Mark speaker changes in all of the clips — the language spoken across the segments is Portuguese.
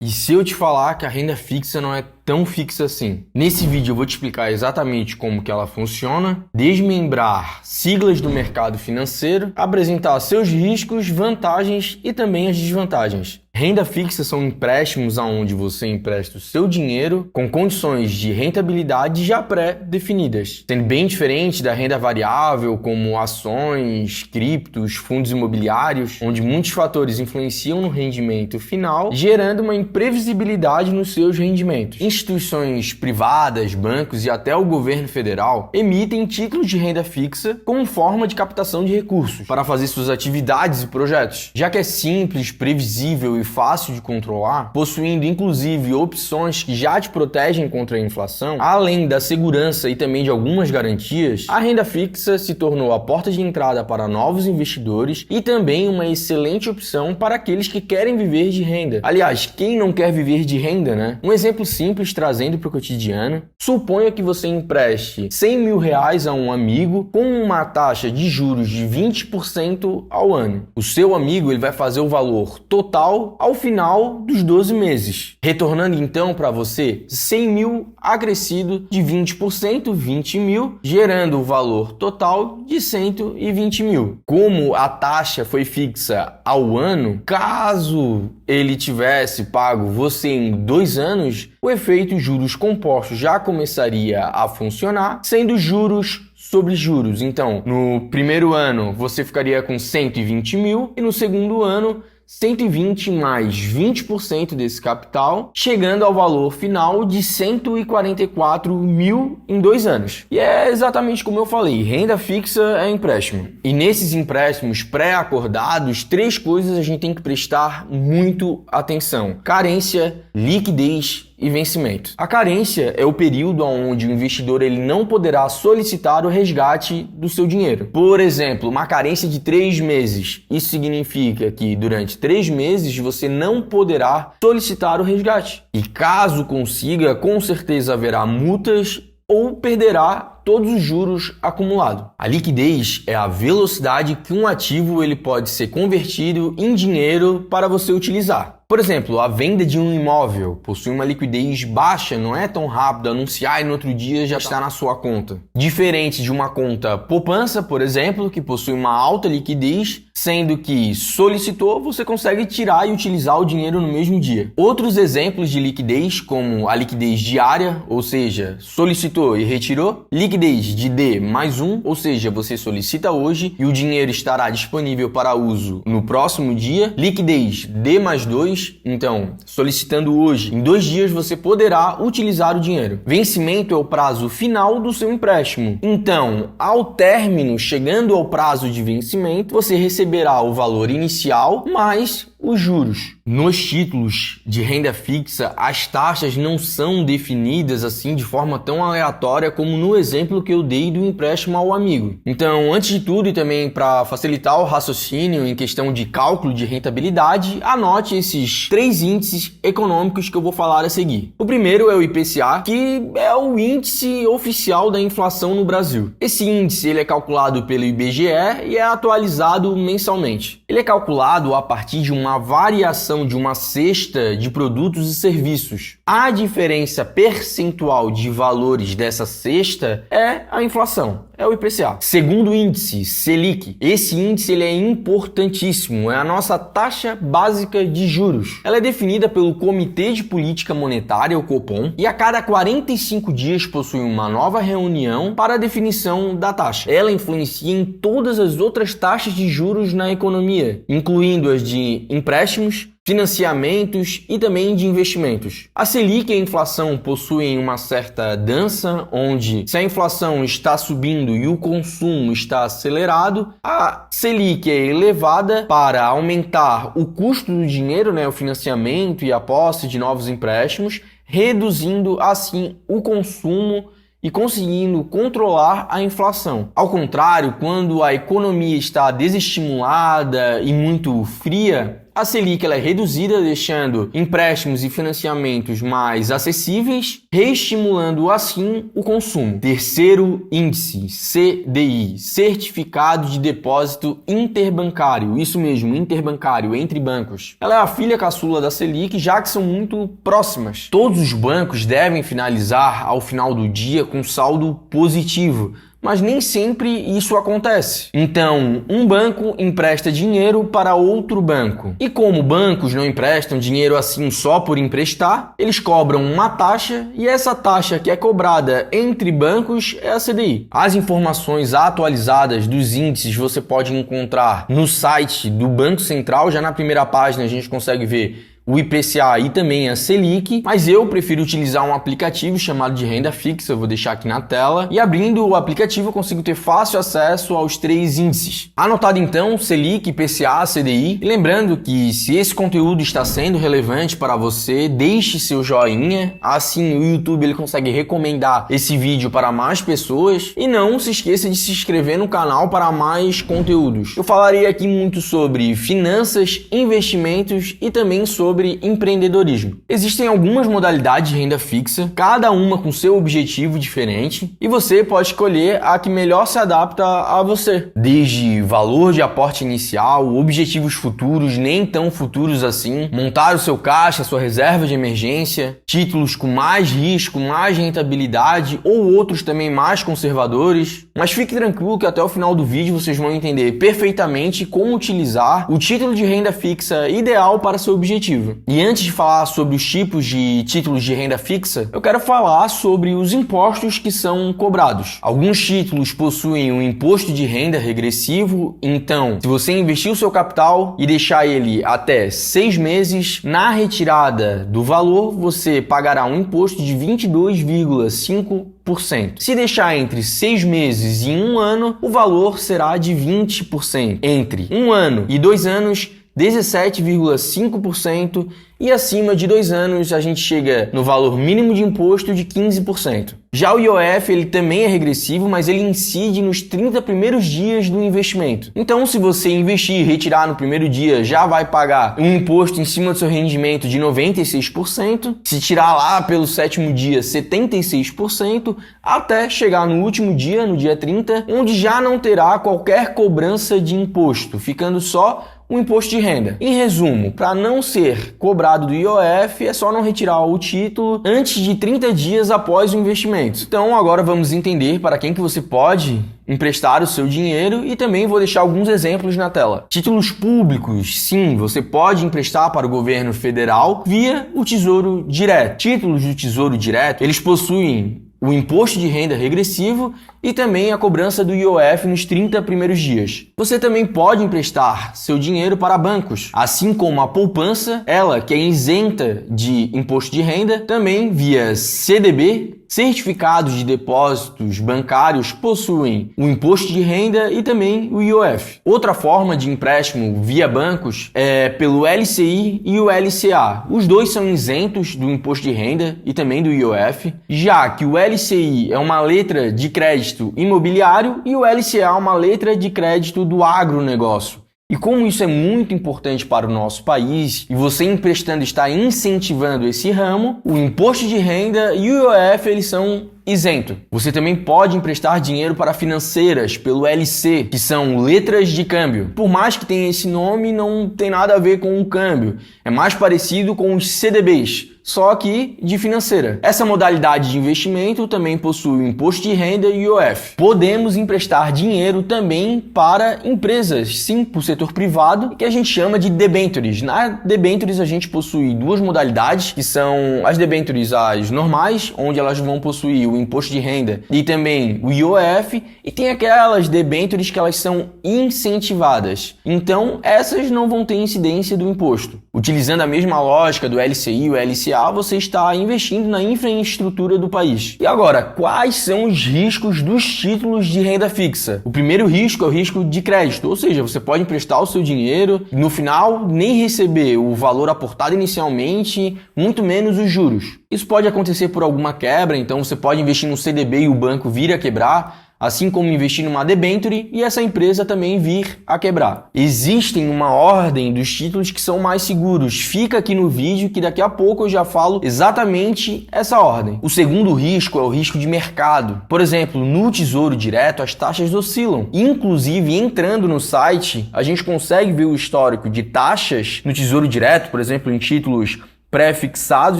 Speaker 1: E se eu te falar que a renda fixa não é tão fixa assim? Nesse vídeo eu vou te explicar exatamente como que ela funciona, desmembrar siglas do mercado financeiro, apresentar seus riscos, vantagens e também as desvantagens. Renda fixa são empréstimos onde você empresta o seu dinheiro com condições de rentabilidade já pré-definidas, sendo bem diferente da renda variável, como ações, criptos, fundos imobiliários, onde muitos fatores influenciam no rendimento final, gerando uma imprevisibilidade nos seus rendimentos. Instituições privadas, bancos e até o governo federal emitem títulos de renda fixa como forma de captação de recursos para fazer suas atividades e projetos. Já que é simples, previsível e fácil de controlar, possuindo inclusive opções que já te protegem contra a inflação, além da segurança e também de algumas garantias, a renda fixa se tornou a porta de entrada para novos investidores e também uma excelente opção para aqueles que querem viver de renda. Aliás, quem não quer viver de renda, né? Um exemplo simples trazendo para o cotidiano: suponha que você empreste R$100 mil a um amigo com uma taxa de juros de 20% ao ano. O seu amigo ele vai fazer o valor total ao final dos 12 meses, retornando então para você 100 mil acrescido de 20%, 20 mil, gerando o valor total de 120 mil. Como a taxa foi fixa ao ano, caso ele tivesse pago você em 2 anos, o efeito juros compostos já começaria a funcionar, sendo juros sobre juros. Então, no primeiro ano você ficaria com 120 mil e no segundo ano 120 mais 20% desse capital, chegando ao valor final de 144 mil em 2 anos. E é exatamente como eu falei, renda fixa é empréstimo. E nesses empréstimos pré-acordados, 3 coisas a gente tem que prestar muito atenção: carência, liquidez e vencimento. A carência é o período onde o investidor ele não poderá solicitar o resgate do seu dinheiro. Por exemplo, uma carência de 3 meses. Isso significa que durante 3 meses você não poderá solicitar o resgate. E caso consiga, com certeza haverá multas ou perderá todos os juros acumulados. A liquidez é a velocidade que um ativo ele pode ser convertido em dinheiro para você utilizar. Por exemplo, a venda de um imóvel possui uma liquidez baixa, não é tão rápido anunciar e no outro dia já está na sua conta. Diferente de uma conta poupança, por exemplo, que possui uma alta liquidez, sendo que solicitou, você consegue tirar e utilizar o dinheiro no mesmo dia. Outros exemplos de liquidez, como a liquidez diária, ou seja, solicitou e retirou, liquidez de D+1, ou seja, você solicita hoje e o dinheiro estará disponível para uso no próximo dia, liquidez D+2, então, solicitando hoje, em 2 dias você poderá utilizar o dinheiro. Vencimento é o prazo final do seu empréstimo. Então, ao término, chegando ao prazo de vencimento, você receberá o valor inicial mais os juros. Nos títulos de renda fixa, as taxas não são definidas assim de forma tão aleatória como no exemplo que eu dei do empréstimo ao amigo. Então, antes de tudo e também para facilitar o raciocínio em questão de cálculo de rentabilidade, anote esses 3 índices econômicos que eu vou falar a seguir. O primeiro é o IPCA, que é o índice oficial da inflação no Brasil. Esse índice ele é calculado pelo IBGE e é atualizado mensalmente. Ele é calculado a partir de uma variação de uma cesta de produtos e serviços. A diferença percentual de valores dessa cesta é a inflação, é o IPCA. Segundo índice, Selic. Esse índice ele é importantíssimo, é a nossa taxa básica de juros. Ela é definida pelo Comitê de Política Monetária, o Copom, e a cada 45 dias possui uma nova reunião para a definição da taxa. Ela influencia em todas as outras taxas de juros na economia, incluindo as de empréstimos, financiamentos e também de investimentos. A Selic e a inflação possuem uma certa dança, onde se a inflação está subindo e o consumo está acelerado, a Selic é elevada para aumentar o custo do dinheiro, o financiamento e a posse de novos empréstimos, reduzindo assim o consumo e conseguindo controlar a inflação. Ao contrário, quando a economia está desestimulada e muito fria, a Selic ela é reduzida, deixando empréstimos e financiamentos mais acessíveis, reestimulando assim o consumo. Terceiro índice, CDI, Certificado de Depósito Interbancário. Isso mesmo, interbancário, entre bancos. Ela é a filha caçula da Selic, já que são muito próximas. Todos os bancos devem finalizar ao final do dia com saldo positivo, mas nem sempre isso acontece. Então, um banco empresta dinheiro para outro banco. E como bancos não emprestam dinheiro assim só por emprestar, eles cobram uma taxa e essa taxa que é cobrada entre bancos é a CDI. As informações atualizadas dos índices você pode encontrar no site do Banco Central. Já na primeira página a gente consegue ver o IPCA e também a Selic, mas eu prefiro utilizar um aplicativo chamado de renda fixa, eu vou deixar aqui na tela, e abrindo o aplicativo eu consigo ter fácil acesso aos 3 índices. Anotado então, Selic, IPCA, CDI, e lembrando que se esse conteúdo está sendo relevante para você, deixe seu joinha, assim o YouTube ele consegue recomendar esse vídeo para mais pessoas, e não se esqueça de se inscrever no canal para mais conteúdos. Eu falarei aqui muito sobre finanças, investimentos e também sobre empreendedorismo. Existem algumas modalidades de renda fixa, cada uma com seu objetivo diferente, e você pode escolher a que melhor se adapta a você. Desde valor de aporte inicial, objetivos futuros, nem tão futuros assim, montar o seu caixa, sua reserva de emergência, títulos com mais risco, mais rentabilidade ou outros também mais conservadores. Mas fique tranquilo que até o final do vídeo vocês vão entender perfeitamente como utilizar o título de renda fixa ideal para seu objetivo. E antes de falar sobre os tipos de títulos de renda fixa, eu quero falar sobre os impostos que são cobrados. Alguns títulos possuem um imposto de renda regressivo, então se você investir o seu capital e deixar ele até 6 meses, na retirada do valor você pagará um imposto de 22,5%. Se deixar entre 6 meses e 1 ano, o valor será de 20%. Entre 1 ano e 2 anos, 17,5%, e acima de 2 anos a gente chega no valor mínimo de imposto de 15%. Já o IOF ele também é regressivo, mas ele incide nos 30 primeiros dias do investimento. Então, se você investir e retirar no primeiro dia, já vai pagar um imposto em cima do seu rendimento de 96%. Se tirar lá pelo 7º dia, 76%, até chegar no último dia, no dia 30, onde já não terá qualquer cobrança de imposto, ficando só o imposto de renda. Em resumo, para não ser cobrado do IOF, é só não retirar o título antes de 30 dias após o investimento. Então, agora vamos entender para quem que você pode emprestar o seu dinheiro e também vou deixar alguns exemplos na tela. Títulos públicos, sim, você pode emprestar para o governo federal via o Tesouro Direto. Títulos do Tesouro Direto, eles possuem o imposto de renda regressivo e também a cobrança do IOF nos 30 primeiros dias. Você também pode emprestar seu dinheiro para bancos, assim como a poupança, ela que é isenta de imposto de renda, também via CDB. Certificados de depósitos bancários possuem o imposto de renda e também o IOF. Outra forma de empréstimo via bancos é pelo LCI e o LCA. Os dois são isentos do imposto de renda e também do IOF, já que o LCI é uma letra de crédito imobiliário e o LCA é uma letra de crédito do agronegócio. E como isso é muito importante para o nosso país e você emprestando está incentivando esse ramo, o imposto de renda e o IOF eles são isento. Você também pode emprestar dinheiro para financeiras pelo LC, que são letras de câmbio. Por mais que tenha esse nome, não tem nada a ver com o câmbio. É mais parecido com os CDBs, só que de financeira. Essa modalidade de investimento também possui o imposto de renda e o IOF. Podemos emprestar dinheiro também para empresas, sim, para o setor privado, que a gente chama de debêntures. Na debêntures a gente possui 2 modalidades, que são as debêntures as normais, onde elas vão possuir o imposto de renda e também o IOF, e tem aquelas debêntures que elas são incentivadas. Então, essas não vão ter incidência do imposto. Utilizando a mesma lógica do LCI e o LCA, você está investindo na infraestrutura do país. E agora, quais são os riscos dos títulos de renda fixa? O primeiro risco é o risco de crédito, ou seja, você pode emprestar o seu dinheiro, no final nem receber o valor aportado inicialmente, muito menos os juros. Isso pode acontecer por alguma quebra, então você pode investir no CDB e o banco vir a quebrar. assim como investir numa debenture e essa empresa também vir a quebrar. Existem uma ordem dos títulos que são mais seguros. Fica aqui no vídeo que daqui a pouco eu já falo exatamente essa ordem. O segundo risco é o risco de mercado. Por exemplo, no Tesouro Direto as taxas oscilam. Inclusive, entrando no site, a gente consegue ver o histórico de taxas no Tesouro Direto, por exemplo, em títulos pré-fixados,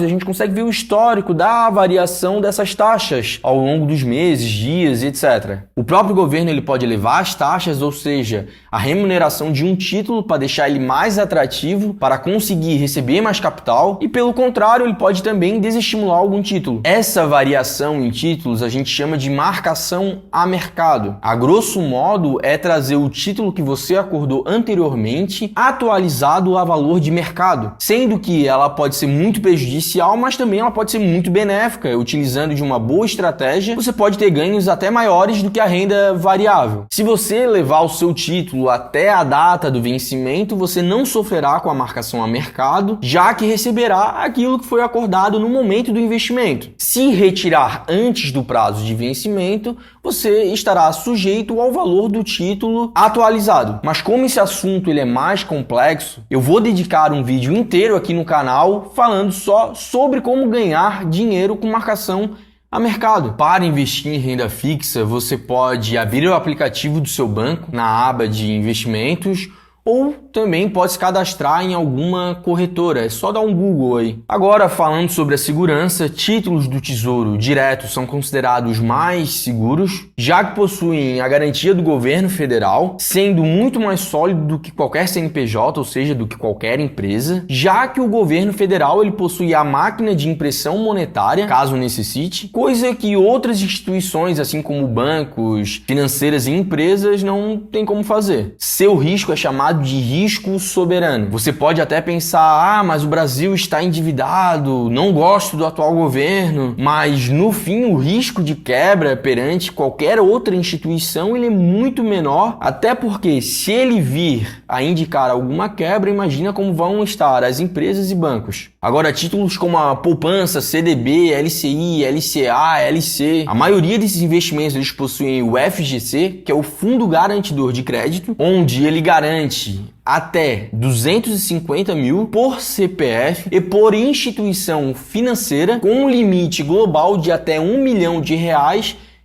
Speaker 1: e a gente consegue ver o histórico da variação dessas taxas ao longo dos meses, dias, etc. O próprio governo ele pode elevar as taxas, ou seja, a remuneração de um título para deixar ele mais atrativo, para conseguir receber mais capital, e pelo contrário, ele pode também desestimular algum título. Essa variação em títulos a gente chama de marcação a mercado. A grosso modo, é trazer o título que você acordou anteriormente atualizado a valor de mercado, sendo que ela pode ser muito prejudicial, mas também ela pode ser muito benéfica. Utilizando de uma boa estratégia, você pode ter ganhos até maiores do que a renda variável. Se você levar o seu título até a data do vencimento, você não sofrerá com a marcação a mercado, já que receberá aquilo que foi acordado no momento do investimento. Se retirar antes do prazo de vencimento, você estará sujeito ao valor do título atualizado. Mas como esse assunto ele é mais complexo, eu vou dedicar um vídeo inteiro aqui no canal falando só sobre como ganhar dinheiro com marcação a mercado. Para investir em renda fixa, você pode abrir o aplicativo do seu banco na aba de investimentos ou também pode se cadastrar em alguma corretora, é só dar um Google aí. Agora, falando sobre a segurança, títulos do Tesouro Direto são considerados mais seguros, já que possuem a garantia do governo federal, sendo muito mais sólido do que qualquer CNPJ, ou seja, do que qualquer empresa, já que o governo federal ele possui a máquina de impressão monetária, caso necessite, coisa que outras instituições, assim como bancos, financeiras e empresas, não tem como fazer. Seu risco é chamado de risco soberano. Você pode até pensar, mas o Brasil está endividado, não gosto do atual governo, mas no fim o risco de quebra perante qualquer outra instituição ele é muito menor, até porque se ele vir a indicar alguma quebra, imagina como vão estar as empresas e bancos. Agora, títulos como a poupança, CDB, LCI, LCA, LC, a maioria desses investimentos eles possuem o FGC, que é o Fundo Garantidor de Crédito, onde ele garante até 250 mil por CPF e por instituição financeira, com um limite global de até R$1 milhão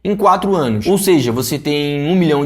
Speaker 1: em 4 anos. Ou seja, você tem R$1 milhão,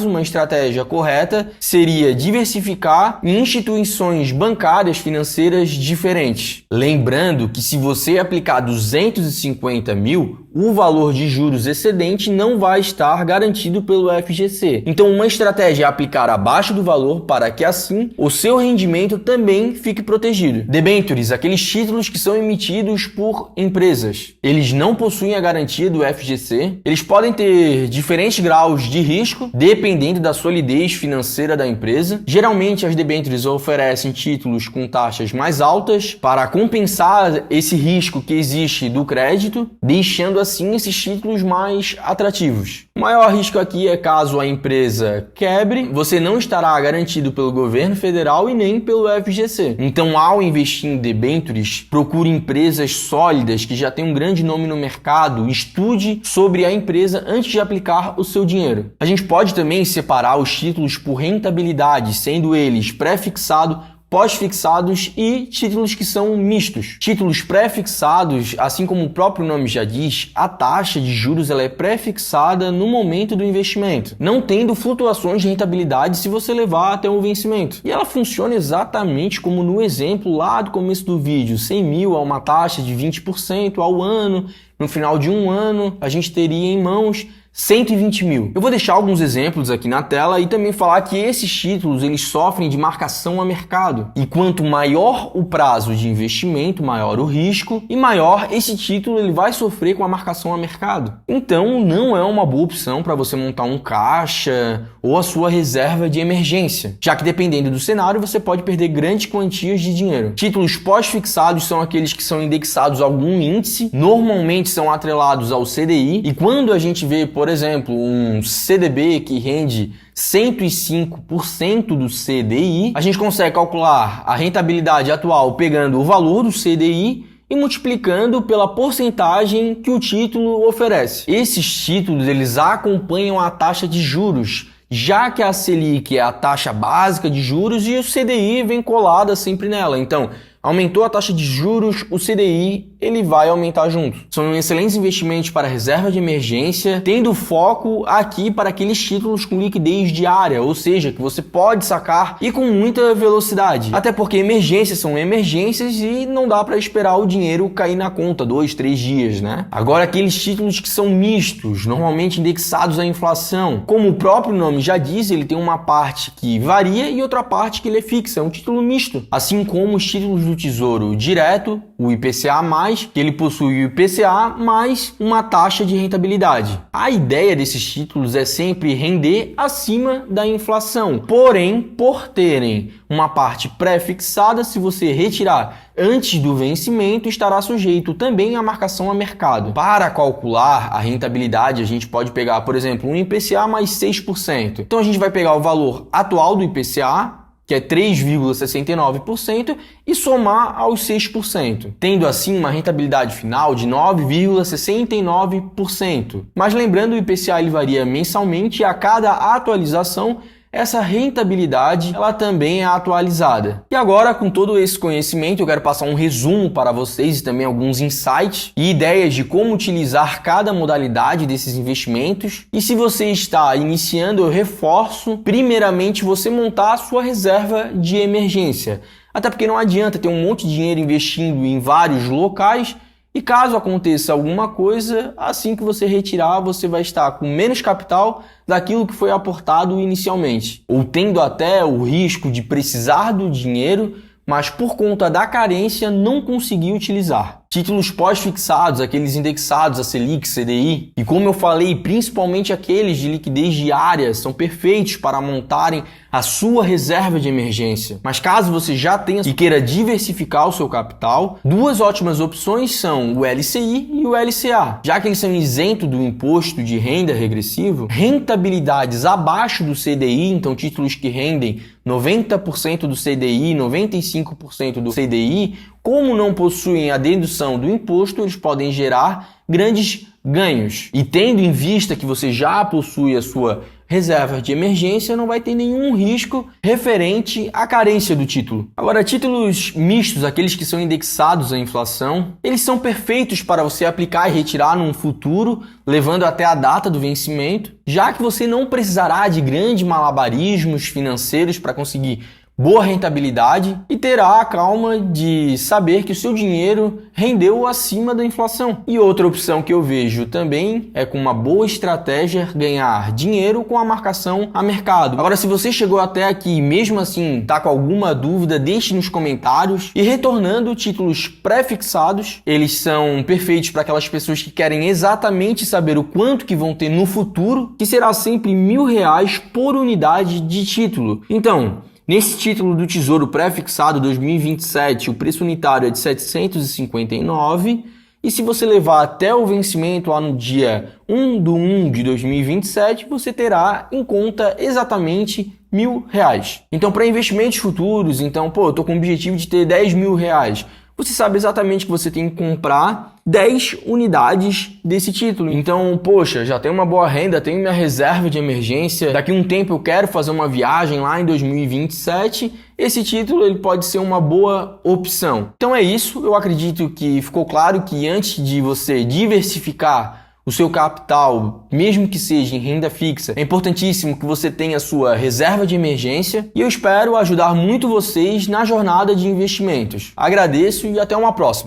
Speaker 1: uma estratégia correta seria diversificar em instituições bancárias financeiras diferentes. Lembrando que se você aplicar 250 mil, o valor de juros excedente não vai estar garantido pelo FGC. Então, uma estratégia é aplicar abaixo do valor para que assim o seu rendimento também fique protegido. Debentures, aqueles títulos que são emitidos por empresas. Eles não possuem a garantia do FGC. Eles podem ter diferentes graus de risco, dependendo da solidez financeira da empresa. Geralmente, as debêntures oferecem títulos com taxas mais altas para compensar esse risco que existe do crédito, deixando assim esses títulos mais atrativos. O maior risco aqui é caso a empresa quebre, você não estará garantido pelo governo federal e nem pelo FGC. Então, ao investir em debêntures, procure empresas sólidas que já têm um grande nome no mercado, estude sobre a empresa antes de aplicar o seu dinheiro. A gente pode também separar os títulos por rentabilidade, sendo eles pré-fixado, pós-fixados e títulos que são mistos. Títulos pré-fixados, assim como o próprio nome já diz, a taxa de juros ela é pré-fixada no momento do investimento, não tendo flutuações de rentabilidade se você levar até o vencimento. E ela funciona exatamente como no exemplo lá do começo do vídeo, 100 mil a uma taxa de 20% ao ano. No final de um ano, a gente teria em mãos 120 mil. Eu vou deixar alguns exemplos aqui na tela e também falar que esses títulos eles sofrem de marcação a mercado. E quanto maior o prazo de investimento, maior o risco e maior esse título ele vai sofrer com a marcação a mercado. Então não é uma boa opção para você montar um caixa ou a sua reserva de emergência, já que dependendo do cenário você pode perder grandes quantias de dinheiro. Títulos pós-fixados são aqueles que são indexados a algum índice, normalmente são atrelados ao CDI, e quando a gente vê, por exemplo, um CDB que rende 105% do CDI, a gente consegue calcular a rentabilidade atual pegando o valor do CDI e multiplicando pela porcentagem que o título oferece. Esses títulos eles acompanham a taxa de juros, já que a Selic é a taxa básica de juros e o CDI vem colada sempre nela. Então, aumentou a taxa de juros, o CDI ele vai aumentar junto. São excelentes investimentos para reserva de emergência, tendo foco aqui para aqueles títulos com liquidez diária, ou seja, que você pode sacar e com muita velocidade. Até porque emergências são emergências e não dá para esperar o dinheiro cair na conta 2, 3 dias, né? Agora, aqueles títulos que são mistos, normalmente indexados à inflação, como o próprio nome já diz, ele tem uma parte que varia e outra parte que ele é fixa, é um título misto. Assim como os títulos do Tesouro Direto, o IPCA+, que ele possui o IPCA mais uma taxa de rentabilidade. A ideia desses títulos é sempre render acima da inflação. Porém, por terem uma parte pré-fixada, se você retirar antes do vencimento, estará sujeito também à marcação a mercado. Para calcular a rentabilidade, a gente pode pegar, por exemplo, um IPCA mais 6%. Então a gente vai pegar o valor atual do IPCA, que é 3,69%, e somar aos 6%, tendo assim uma rentabilidade final de 9,69%. Mas lembrando, o IPCA ele varia mensalmente e a cada atualização essa rentabilidade ela também é atualizada. E agora, com todo esse conhecimento, eu quero passar um resumo para vocês e também alguns insights e ideias de como utilizar cada modalidade desses investimentos. E se você está iniciando, eu reforço, primeiramente, você montar a sua reserva de emergência. Até porque não adianta ter um monte de dinheiro investindo em vários locais e caso aconteça alguma coisa, assim que você retirar, você vai estar com menos capital daquilo que foi aportado inicialmente, ou tendo até o risco de precisar do dinheiro, mas por conta da carência não conseguir utilizar. Títulos pós-fixados, aqueles indexados a Selic, CDI, e como eu falei, principalmente aqueles de liquidez diária, são perfeitos para montarem a sua reserva de emergência. Mas caso você já tenha e queira diversificar o seu capital, duas ótimas opções são o LCI e o LCA. Já que eles são isentos do imposto de renda regressivo, rentabilidades abaixo do CDI, então títulos que rendem 90% do CDI, 95% do CDI, como não possuem a dedução do imposto, eles podem gerar grandes ganhos. E tendo em vista que você já possui a sua reserva de emergência, não vai ter nenhum risco referente à carência do título. Agora, títulos mistos, aqueles que são indexados à inflação, eles são perfeitos para você aplicar e retirar num futuro, levando até a data do vencimento, já que você não precisará de grandes malabarismos financeiros para conseguir boa rentabilidade e terá a calma de saber que o seu dinheiro rendeu acima da inflação. E outra opção que eu vejo também é, com uma boa estratégia, ganhar dinheiro com a marcação a mercado. Agora, se você chegou até aqui e mesmo assim está com alguma dúvida, deixe nos comentários. E retornando, títulos pré-fixados, eles são perfeitos para aquelas pessoas que querem exatamente saber o quanto que vão ter no futuro, que será sempre R$1.000 por unidade de título. Então, nesse título do Tesouro pré-fixado 2027, o preço unitário é de 759, e se você levar até o vencimento lá no dia 1/1 de 2027, você terá em conta exatamente R$1.000. Então, para investimentos futuros, eu estou com o objetivo de ter R$10.000. Você sabe exatamente que você tem que comprar 10 unidades desse título. Então, poxa, já tenho uma boa renda, tenho minha reserva de emergência, daqui a um tempo eu quero fazer uma viagem lá em 2027, esse título ele pode ser uma boa opção. Então é isso, eu acredito que ficou claro que antes de você diversificar o seu capital, mesmo que seja em renda fixa, é importantíssimo que você tenha a sua reserva de emergência e eu espero ajudar muito vocês na jornada de investimentos. Agradeço e até uma próxima.